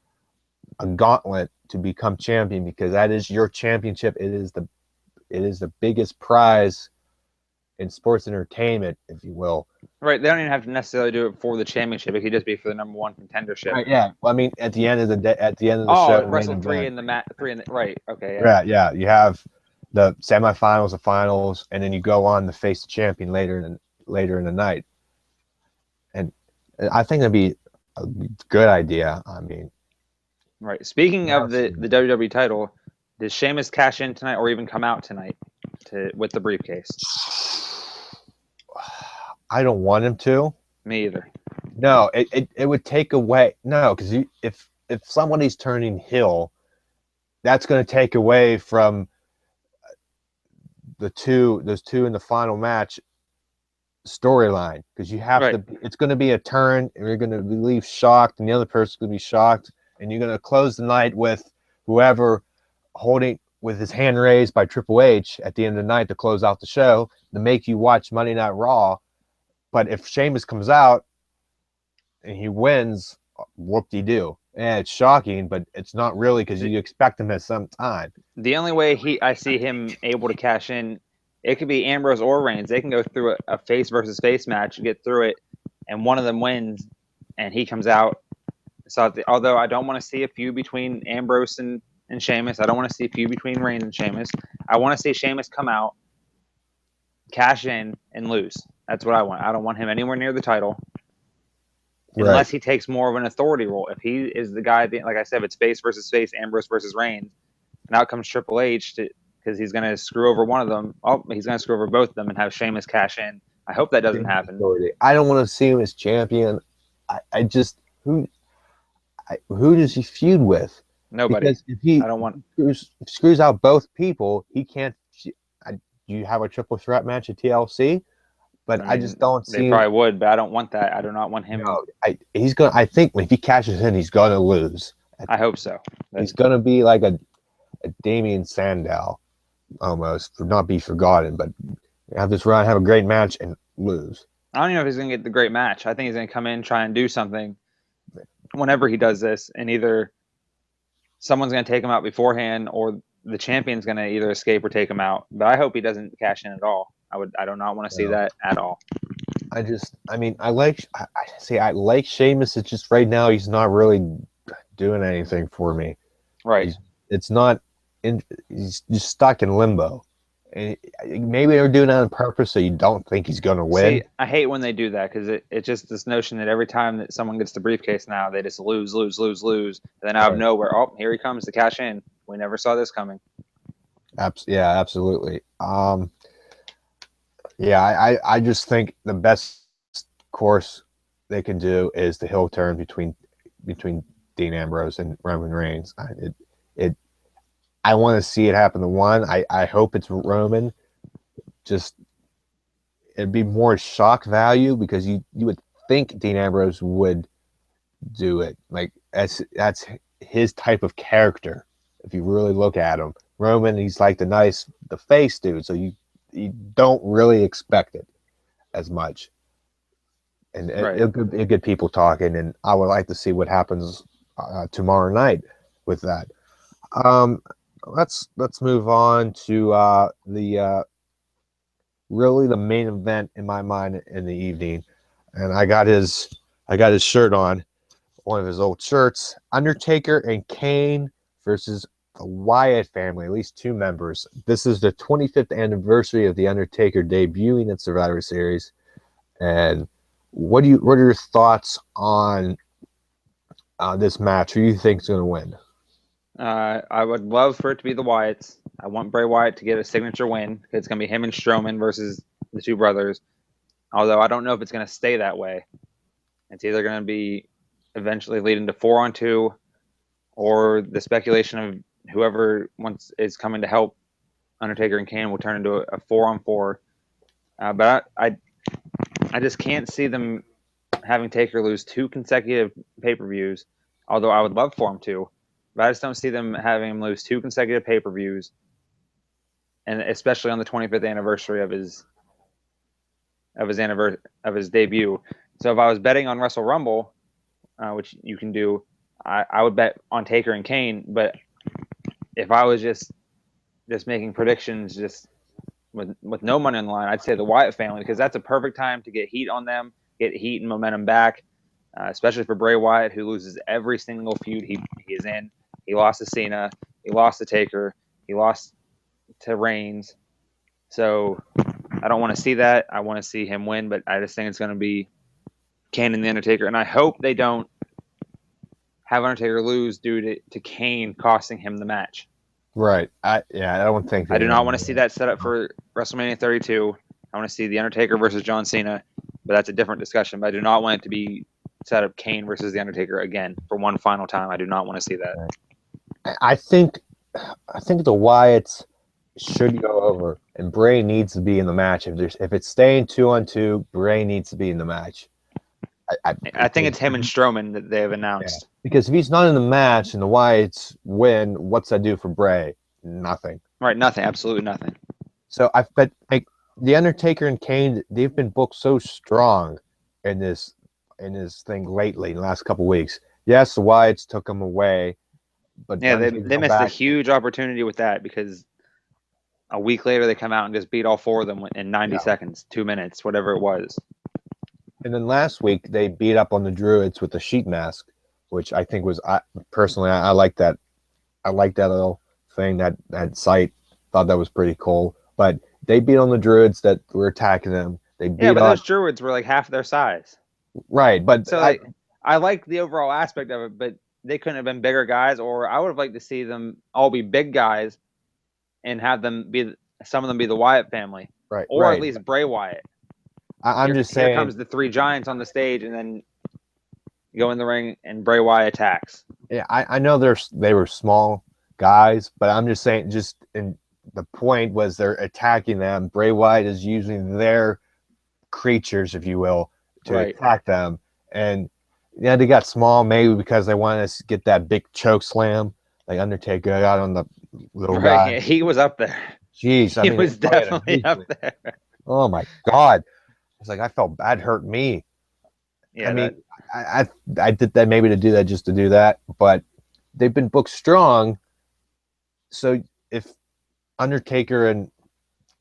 a gauntlet to become champion, because that is your championship. It is the biggest prize in sports entertainment, if you will. Right. They don't even have to necessarily do it for the championship. It could just be for the number one contendership. Right, yeah. Well, I mean, at the end of the day, at the end of the show, wrestle 3 in the mat, 3 in the right. Okay. Yeah. Yeah. You have the semifinals, the finals, and then you go on to face the champion later in the night. And I think that'd be a good idea. I mean, Right. Speaking Now of it's- the WWE title, does Sheamus cash in tonight or even come out tonight with the briefcase? I don't want him to. Me either. No, it would take away. No, because if somebody's turning heel, that's going to take away from those two in the final match storyline, because you have Right. to. It's going to be a turn, and you're going to leave shocked, and the other person's going to be shocked, and you're going to close the night with whoever holding with his hand raised by Triple H at the end of the night to close out the show to make you watch Monday Night Raw. But if Sheamus comes out and he wins, whoop-de-doo. And it's shocking, but it's not really, because you expect him at some time. The only way I see him able to cash in, it could be Ambrose or Reigns. They can go through a face versus face match, get through it, and one of them wins, and he comes out. So although I don't want to see a feud between Ambrose and Sheamus, I don't want to see a feud between Reigns and Sheamus. I want to see Sheamus come out, cash in, and lose. That's what I want. I don't want him anywhere near the title. Unless he takes more of an authority role. If he is the guy, like I said, if it's face versus face, Ambrose versus Reigns, and out comes Triple H because he's going to screw over one of them. Oh, he's going to screw over both of them and have Sheamus cash in. I hope that doesn't happen. I don't want to see him as champion. I just who does he feud with? Nobody. Because if he I don't want screws out both people, he can't. You have a triple threat match at TLC, but I just don't see. They probably would, but I don't want that. I do not want him. No, he's gonna. I think if he cashes in, he's gonna lose. I hope so. He's gonna be like a Damien Sandow, almost, for not be forgotten, but have this run, have a great match, and lose. I don't even know if he's gonna get the great match. I think he's gonna come in, try and do something. Whenever he does this, and either someone's gonna take him out beforehand, or the champion's gonna either escape or him out. But I hope he doesn't cash in at all. I do not want to see that at all. I like Sheamus. It's just right now he's not really doing anything for me. Right. He's just stuck in limbo. And maybe they're doing that on purpose so you don't think he's going to win. See, I hate when they do that, because it's just this notion that every time that someone gets the briefcase now, they just lose. And then out of nowhere, oh, here he comes to cash in. We never saw this coming. Yeah, absolutely. I just think the best course they can do is the heel turn between Dean Ambrose and Roman Reigns. I want to see it happen to one. I hope it's Roman. Just it'd be more shock value, because you would think Dean Ambrose would do it. Like that's his type of character. If you really look at him, Roman, he's like the face dude. So you don't really expect it as much. And it'll get people talking, and I would like to see what happens tomorrow night with that. Let's move on to the really the main event in my mind in the evening, and I got his shirt on, one of his old shirts. Undertaker and Kane versus the Wyatt family, at least two members. This is the 25th anniversary of the Undertaker debuting at Survivor Series, and what are your thoughts on this match? Who do you think is going to win? I would love for it to be the Wyatts. I want Bray Wyatt to get a signature win. It's going to be him and Strowman versus the two brothers. Although I don't know if it's going to stay that way. It's either going to be eventually leading to 4-on-2, or the speculation of whoever is coming to help Undertaker and Kane will turn into a 4-on-4. But I just can't see them having Taker lose 2 consecutive pay-per-views, although I would love for him to. But I just don't see them having him lose 2 consecutive pay-per-views, and especially on the 25th anniversary of his debut. So if I was betting on Wrestle Rumble, which you can do, I would bet on Taker and Kane. But if I was just making predictions, just with no money on the line, I'd say the Wyatt family, because that's a perfect time to get heat on them, get heat and momentum back, especially for Bray Wyatt, who loses every single feud he is in. He lost to Cena, he lost to Taker, he lost to Reigns. So I don't want to see that. I want to see him win, but I just think it's going to be Kane and the Undertaker, and I hope they don't have Undertaker lose due to Kane costing him the match. Right. I don't think I do not want to see that set up for WrestleMania 32. I want to see The Undertaker versus John Cena, but that's a different discussion. But I do not want it to be set up Kane versus The Undertaker again for one final time. I do not want to see that. I think the Wyatts should go over, and Bray needs to be in the match. If it's staying 2-on-2, Bray needs to be in the match. I think it's him and Strowman that they have announced. Yeah. Because if he's not in the match and the Wyatts win, what's that do for Bray? Nothing. Right, nothing. Absolutely nothing. So I bet like the Undertaker and Kane, they've been booked so strong in this thing lately in the last couple of weeks. Yes, the Wyatts took them away, but yeah, they missed a huge opportunity with that because a week later they come out and just beat all four of them in 90 seconds, 2 minutes, whatever it was. And then last week they beat up on the Druids with the sheet mask, which I think was personally I like that. I like that little thing, that sight. Thought that was pretty cool. But they beat on the Druids that were attacking them. They beat those Druids were like half their size. Right, but so I like the overall aspect of it, but they couldn't have been bigger guys, or I would have liked to see them all be big guys and have them be some of them be the Wyatt family, right? Or at least Bray Wyatt. I'm just saying. Here comes the three giants on the stage, and then go in the ring, and Bray Wyatt attacks. Yeah, I know they were small guys, but I'm just saying, the point was they're attacking them. Bray Wyatt is using their creatures, if you will, to attack them. And yeah, they got small maybe because they wanted to get that big choke slam, like Undertaker got on the little guy. Yeah, he was up there. Jeez, he was definitely up there. Oh my God. It's like I felt bad hurt me. Yeah, I mean, I did that maybe to do that just to do that, but they've been booked strong. So if Undertaker and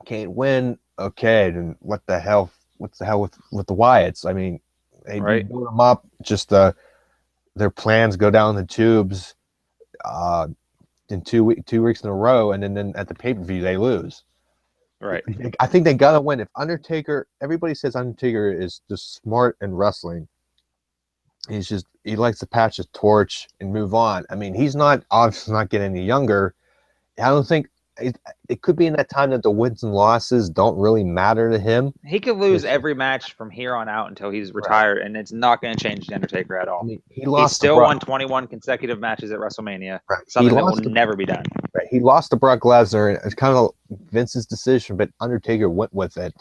Kane win, okay, then what's the hell with the Wyatts? I mean, they build them up. Just their plans go down the tubes in 2 weeks in a row, and then at the pay-per-view they lose. Right. I think they gotta win. If Undertaker, everybody says Undertaker is just smart in wrestling. He likes to patch his torch and move on. I mean, he's not obviously not getting any younger. I don't think it could be in that time that the wins and losses don't really matter to him. He could lose every match from here on out until he's retired, and it's not going to change the Undertaker at all. I mean, he still won 21 consecutive matches at WrestleMania, something that will never be done. Right. He lost to Brock Lesnar, and it's kind of Vince's decision, but Undertaker went with it.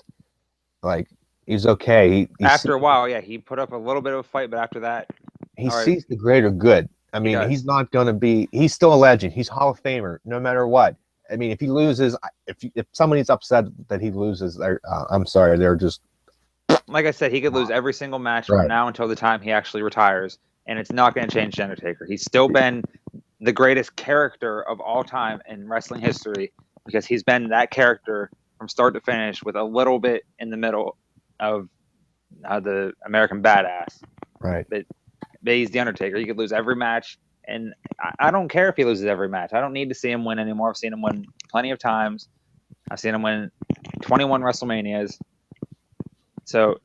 Like, he's okay. After a while, he put up a little bit of a fight, but after that, he sees the greater good. I mean, he's not going to be. He's still a legend. He's Hall of Famer, no matter what. I mean, if he loses, if somebody's upset that he loses, I'm sorry, they're just. Like I said, he could lose every single match from now until the time he actually retires, and it's not going to change the Undertaker. He's still been the greatest character of all time in wrestling history because he's been that character from start to finish with a little bit in the middle of the American Badass. Right. But he's the Undertaker. He could lose every match. And I don't care if he loses every match. I don't need to see him win anymore. I've seen him win plenty of times. I've seen him win 21 WrestleManias. So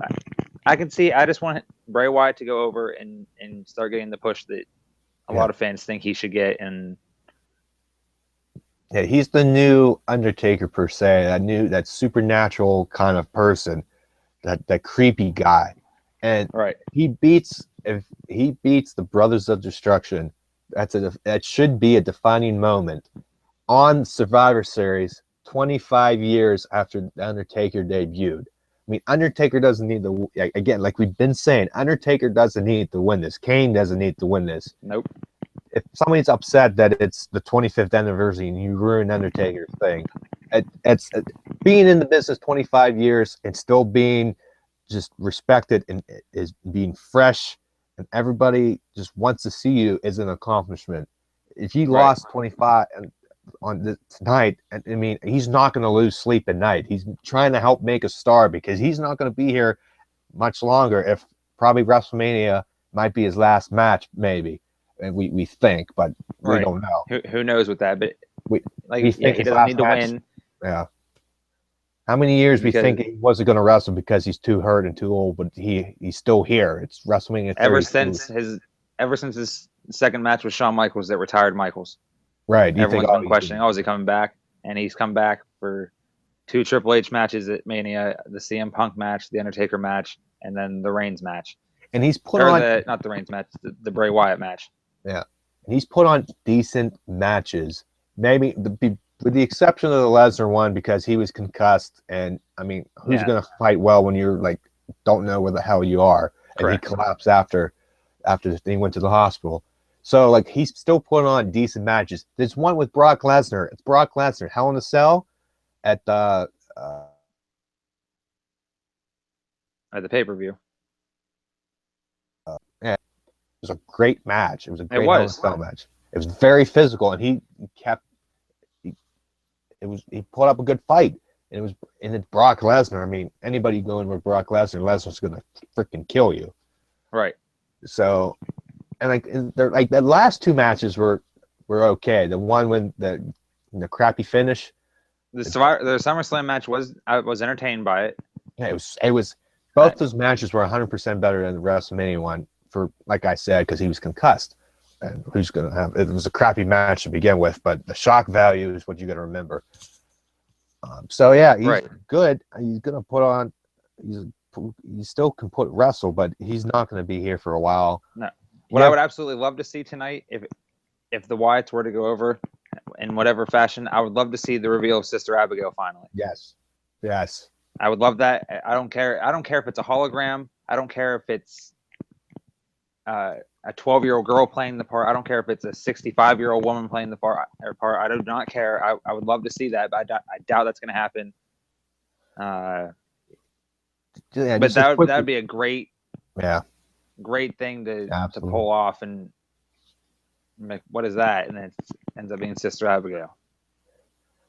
I can see. I just want Bray Wyatt to go over and start getting the push that a lot of fans think he should get. And he's the new Undertaker per se. That supernatural kind of person, that creepy guy, and if he beats the Brothers of Destruction. That should be a defining moment on Survivor Series 25 years after the Undertaker debuted. I mean, Undertaker doesn't need again, like we've been saying, Undertaker doesn't need to win this. Kane doesn't need to win this. Nope. If somebody's upset that it's the 25th anniversary and you ruin Undertaker's thing, it's being in the business 25 years and still being just respected and is being fresh and everybody just wants to see you is an accomplishment. If he lost 25 on tonight, I mean, he's not going to lose sleep at night. He's trying to help make a star because he's not going to be here much longer. If probably WrestleMania might be his last match, maybe, and we think, but we don't know. Who knows with that? But he doesn't need to win. Yeah. How many years we think he wasn't going to wrestle because he's too hurt and too old, but he's still here. It's WrestleMania 32. Ever since his the second match with Shawn Michaels that retired Michaels. Right. Everyone's been questioning, is he coming back? And he's come back for 2 Triple H matches at Mania, the CM Punk match, the Undertaker match, and then the Reigns match. And he's put on not the Reigns match, the Bray Wyatt match. Yeah. And he's put on decent matches. Maybe with the exception of the Lesnar one because he was concussed, and I mean, who's going to fight well when you're like don't know where the hell you are, and Correct. he collapsed after he went to the hospital. So like he's still putting on decent matches. There's one with Brock Lesnar. It's Brock Lesnar, Hell in a Cell, at the pay-per-view. Yeah, it was a great match. It was a great Hell in a Cell match. It was very physical, and he put up a good fight. And it's Brock Lesnar. I mean, anybody going with Brock Lesnar, Lesnar's gonna freaking kill you. Right. So, and they're like the last 2 matches were okay. The one when the crappy finish. The SummerSlam match I was entertained by it. Yeah, it was both those matches were 100% better than the WrestleMania one for, like I said, because he was concussed. And who's going to have it? Was a crappy match to begin with, but the shock value is what you got to remember. So yeah, he's good. He's going to put on. He still can wrestle, but he's not going to be here for a while. No. What I would absolutely love to see tonight, if the Wyatts were to go over in whatever fashion, I would love to see the reveal of Sister Abigail finally. Yes. I would love that. I don't care if it's a hologram. I don't care if it's a 12-year-old girl playing the part. I don't care if it's a 65-year-old woman playing the part. I do not care. I would love to see that, but I doubt that's going to happen. But that would be a great thing to pull off. And like, what is that? And it ends up being Sister Abigail.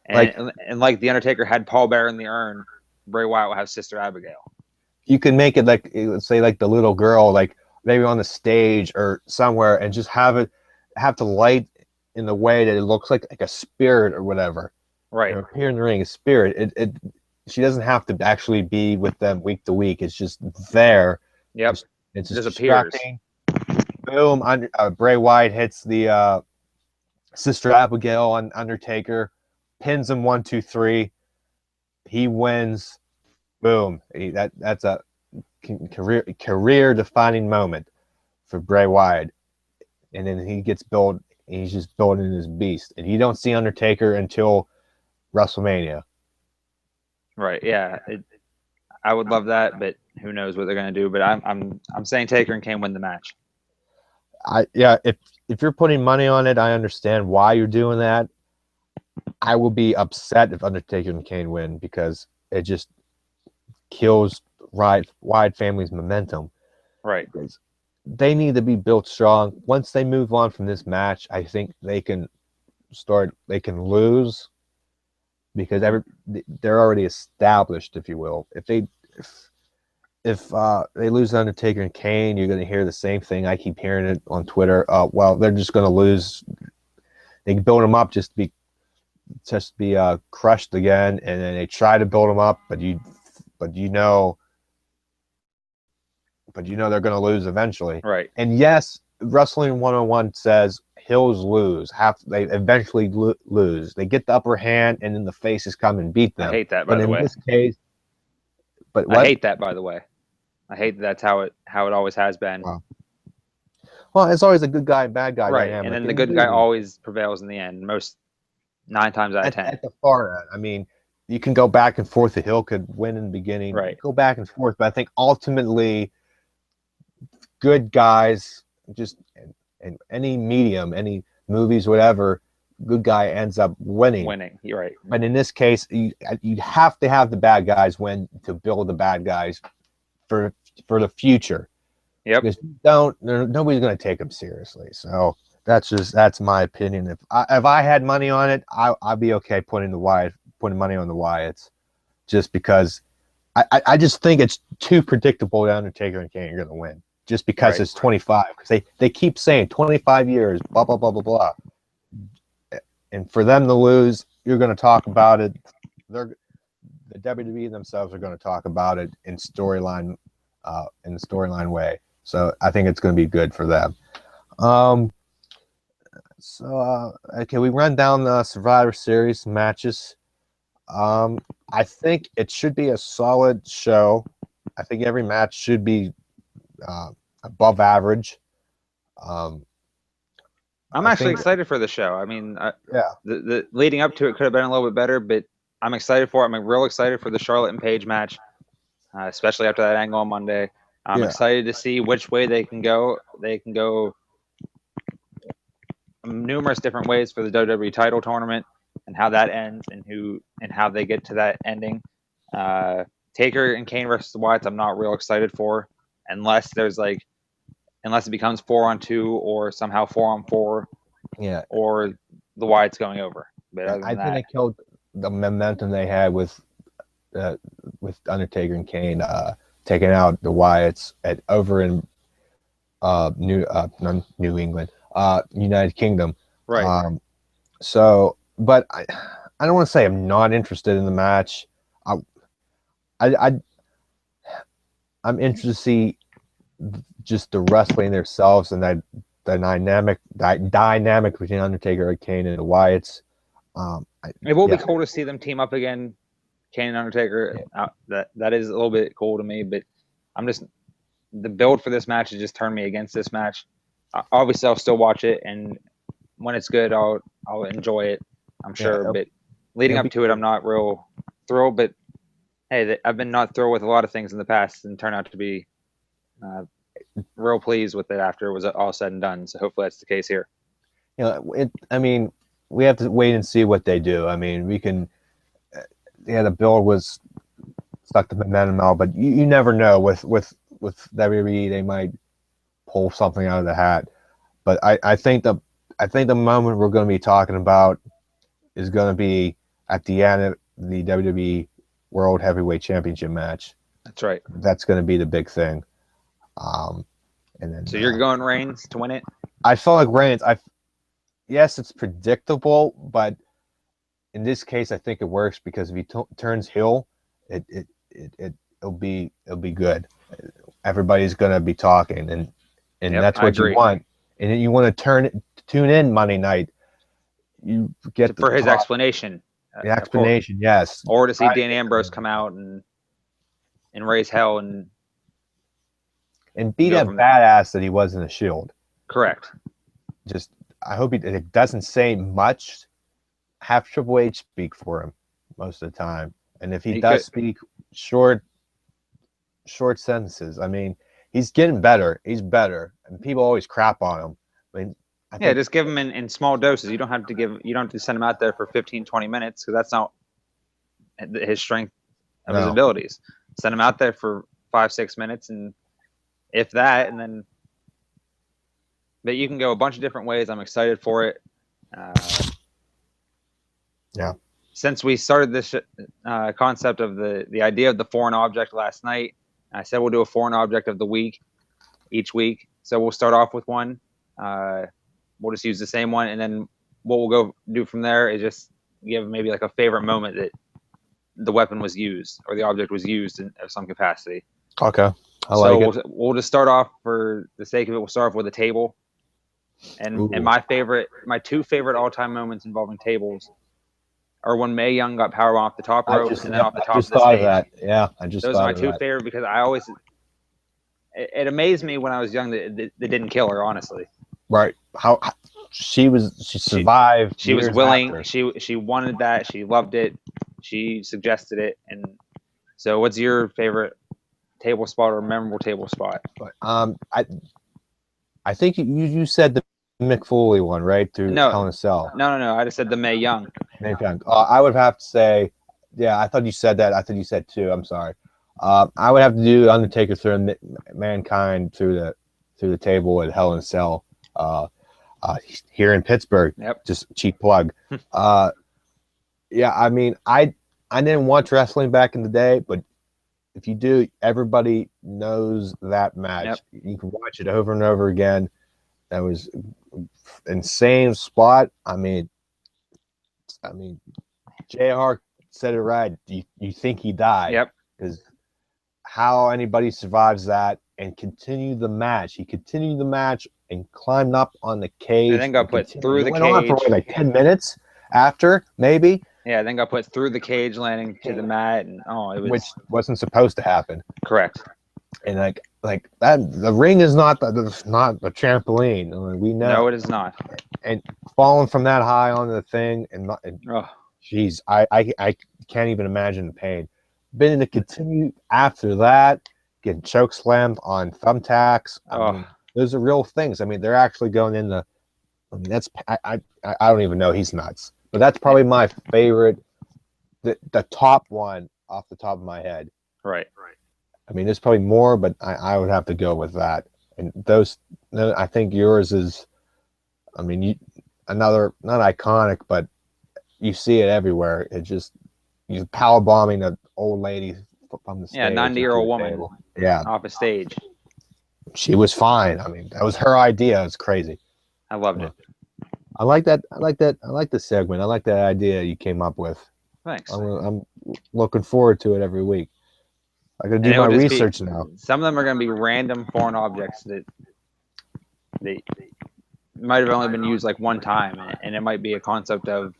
And like the Undertaker had Paul Bearer in the urn, Bray Wyatt will have Sister Abigail. You can make it like, let's say, like the little girl, like maybe on the stage or somewhere, and just have the light in the way that it looks like a spirit or whatever. Right. Here in the ring, a spirit. She doesn't have to actually be with them week to week. It's just there. Yep. It's just distracting. Boom. Bray Wyatt hits the Sister Abigail on Undertaker, pins him 1, 2, 3. He wins. Boom. That's a career defining moment for Bray Wyatt. And then he gets built. He's just building his beast, and you don't see Undertaker until WrestleMania. Right. Yeah. I would love that, but who knows what they're going to do? But I'm saying Taker and Kane win the match. If you're putting money on it, I understand why you're doing that. I will be upset if Undertaker and Kane win because it just kills Wyatt family's momentum. Right. They need to be built strong. Once they move on from this match, I think they can lose because they're already established, if you will. If they lose Undertaker and Kane, you're going to hear the same thing. I keep hearing it on Twitter. Well, they're just going to lose. They build them up just to be crushed again, and then they try to build them up, but you know they're going to lose eventually. Right. And yes, Wrestling 101 says heels lose. They eventually lose. They get the upper hand, and then the faces come and beat them. I hate that, by the way. But in this case, I hate that, by the way. I hate that's how it always has been. Wow. Well, it's always a good guy and bad guy. Right, and then the good guy always prevails in the end. 9 times out of 10. At the far end, I mean, you can go back and forth. The heel could win in the beginning. Right. Go back and forth, but I think ultimately, good guys, just in any medium, any movies, whatever, good guy ends up winning. You're right. But in this case, you have to have the bad guys win to build the bad guys for the future. Yep. Because nobody's going to take them seriously. So that's my opinion. If I had money on it, I'd be okay putting money on the Wyatts, just because I just think it's too predictable that Undertaker and Kane are going to win. Just because it's 25, because they keep saying 25 years, blah blah blah blah blah, and for them to lose, you're going to talk about it. The WWE themselves are going to talk about it in the storyline way. So I think it's going to be good for them. So, okay, we run down the Survivor Series matches. I think it should be a solid show. I think every match should be above average. I'm I actually think, excited for the show. I mean, yeah, the leading up to it could have been a little bit better, but I'm excited for it. I'm real excited for the Charlotte and Paige match, especially after that angle on Monday. I'm yeah, excited to see which way they can go. They can go numerous different ways for the WWE title tournament and how that ends and how they get to that ending. Taker and Kane versus the Wyatts, I'm not real excited for unless it becomes 4-on-2 or somehow 4-on-4 yeah. or the Wyatts going over. But Yeah, other I than think that, they killed the momentum they had with Undertaker and Kane taking out the Wyatts over in New England, United Kingdom. right. But I don't want to say I'm not interested in the match. I, I I'm interested to see just the wrestling themselves and that the dynamic between Undertaker and Kane and the Wyatts. It will be Yeah, cool to see them team up again, Kane and Undertaker. That is a little bit cool to me, but I'm just the build for this match has just turned me against this match. Obviously, I'll still watch it, and when it's good, I'll enjoy it. I'm yeah, sure, but leading it'll up be to it, I'm not real thrilled. But hey, I've been not thrilled with a lot of things in the past, and turned out to be real pleased with it after it was all said and done. So hopefully that's the case here. I mean, we have to wait and see what they do. I mean, we can. Yeah, the build was stuck the momentum out, but you never know with WWE. They might pull something out of the hat. But I think the moment we're going to be talking about is going to be at the end of the WWE World Heavyweight Championship match. That's right. That's going to be the big thing. And then So you're going Reigns to win it? I felt like Reigns. Yes, it's predictable, but in this case, I think it works because if he turns heel, it'll be good. Everybody's going to be talking, and Yep, that's I what you agree. want. And you want to tune in Monday night. You get For his talk, explanation. the explanation, yes. Or to see Dean Ambrose come out and raise hell and be go that from there. badass that he was in the Shield. Correct. Just I hope it doesn't say much. Have Triple H speak for him most of the time, and if he does speak short sentences, I mean, he's getting better. He's better, and people always crap on him. I mean, just give him in small doses. You don't have to send him out there for 15, 20 minutes because that's not his strength of his abilities. Send him out there for 5-6 minutes, and if that, and then. But you can go a bunch of different ways. I'm excited for it. Yeah. Since we started this concept of the idea of the foreign object last night, I said we'll do a foreign object of the week each week. So we'll start off with one. We'll just use the same one, and then what we'll go do from there is just give maybe like a favorite moment that the weapon was used or the object was used in some capacity. Okay. I like it. We'll just start off for the sake of it. We'll start off with a table. And my two favorite all-time moments involving tables are when Mae Young got powerbomb off the top rope and then off the top of the stage. That. Yeah, I just Those thought are my of two that. favorite because it amazed me when I was young that didn't kill her, honestly. Right. How she survived. She was willing. After. She wanted that. She loved it. She suggested it. And so, what's your favorite table spot or memorable table spot? I think you said the Mick Foley one, right? Through Hell in a Cell. No. I just said the Mae Young. Mae Young. I would have to say, yeah. I thought you said that. I thought you said two. I'm sorry. I would have to do Undertaker through Mankind through the table at Hell in a Cell. Here in Pittsburgh. Yep. Just cheap plug. Yeah. I mean, I didn't watch wrestling back in the day, but if you do, everybody knows that match. Yep. You can watch it over and over again. That was insane spot. I mean, JR said it right. You think he died? Yep. Because how anybody survives that and continued the match. He continued the match and climbed up on the cage. And then got put through the cage. It went on for cage. like 10 minutes after, maybe. Yeah, then got put through the cage, landing to the mat, and it was Which wasn't supposed to happen. correct. And like that, the ring is not a trampoline. I mean, we know. No, it is not. And falling from that high onto the thing, jeez, I can't even imagine the pain. But then to continue after that, getting choke slammed on thumbtacks. I mean, those are real things. I mean, they're actually going in the. I mean, that's I don't even know. He's nuts. But that's probably my favorite, the top one off the top of my head. Right. I mean, there's probably more, but I would have to go with that. And those, I think yours is, I mean, another, not iconic, but you see it everywhere. It just, you power bombing an old lady from the stage. Yeah, 90-year-old woman. Table. Yeah. Off a stage. She was fine. I mean, that was her idea. It's crazy. I loved it. I like that. I like the segment. I like that idea you came up with. Thanks. I'm looking forward to it every week. I gotta do my research now. Some of them are gonna be random foreign objects that they might have only been used like one time, and it might be a concept of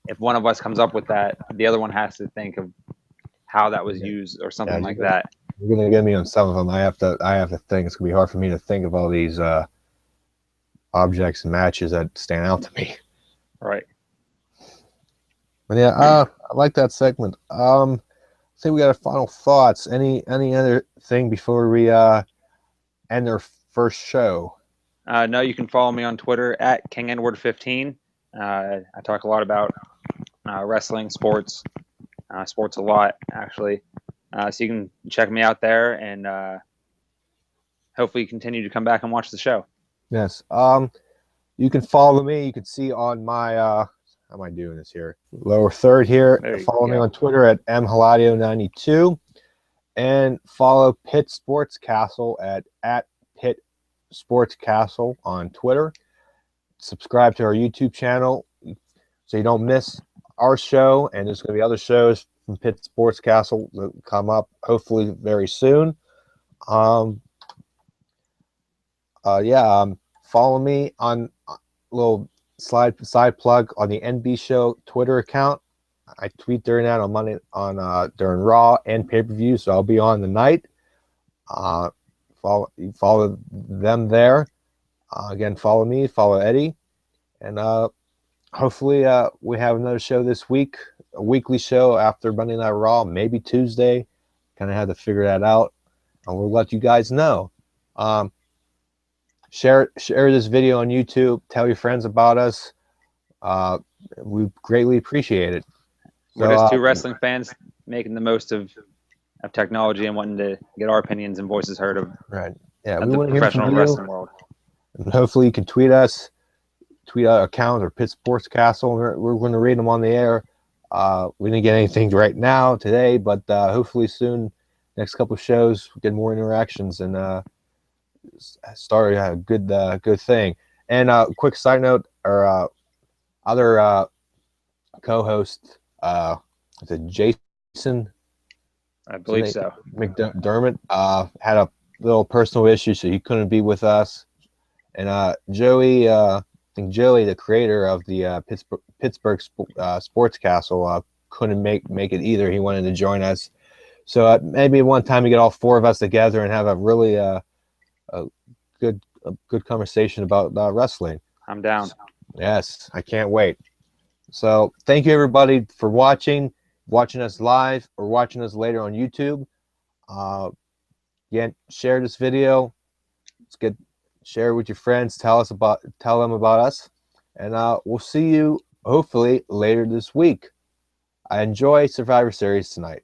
if one of us comes up with that, the other one has to think of how that was used or something like that. You're gonna get me on some of them. I have to think. It's gonna be hard for me to think of all these objects and matches that stand out to me. Right. But yeah, I like that segment. I think we got final thoughts. Any other thing before we end our first show? No, you can follow me on Twitter at KingEdward15. I talk a lot about wrestling, sports a lot actually. So you can check me out there, and hopefully continue to come back and watch the show. Yes. You can follow me. You can see on my how am I doing this here? Lower third here. Follow me on Twitter at mhaladio92, and follow Pitt Sports Castle at Pitt Sports Castle on Twitter. Subscribe to our YouTube channel so you don't miss our show, and there's going to be other shows from Pitt Sports Castle that come up hopefully very soon. Follow me on a little side plug on the NB Show Twitter account. I tweet during that on Monday during Raw and pay-per-view, so I'll be on the night. Follow them there. Again, follow me, follow Eddie, and hopefully we have another show this week, a weekly show after Monday Night Raw, maybe Tuesday. Kind of had to figure that out, and we'll let you guys know. Share this video on YouTube. Tell your friends about us. We greatly appreciate it. We're just two wrestling fans making the most of technology and wanting to get our opinions and voices heard of. Right. Yeah. We want to hear from you. Wrestling world. And hopefully you can tweet us, tweet our account or Pitt Sports Castle. We're going to read them on the air. We didn't get anything right now today, but hopefully soon, next couple of shows, we get more interactions and start a good thing. And quick side note, our other co-host, is it Jason? I believe so. McDermott had a little personal issue, so he couldn't be with us. And Joey, I think Joey, the creator of the Pittsburgh Sports Castle, couldn't make it either. He wanted to join us, so maybe one time we get all four of us together and have a really a good conversation about wrestling. I'm down. Yes, I can't wait. So thank you everybody for watching us live or watching us later on YouTube. Again, share this video. Share it with your friends. Tell them about us, and we'll see you hopefully later this week. I enjoy Survivor Series tonight.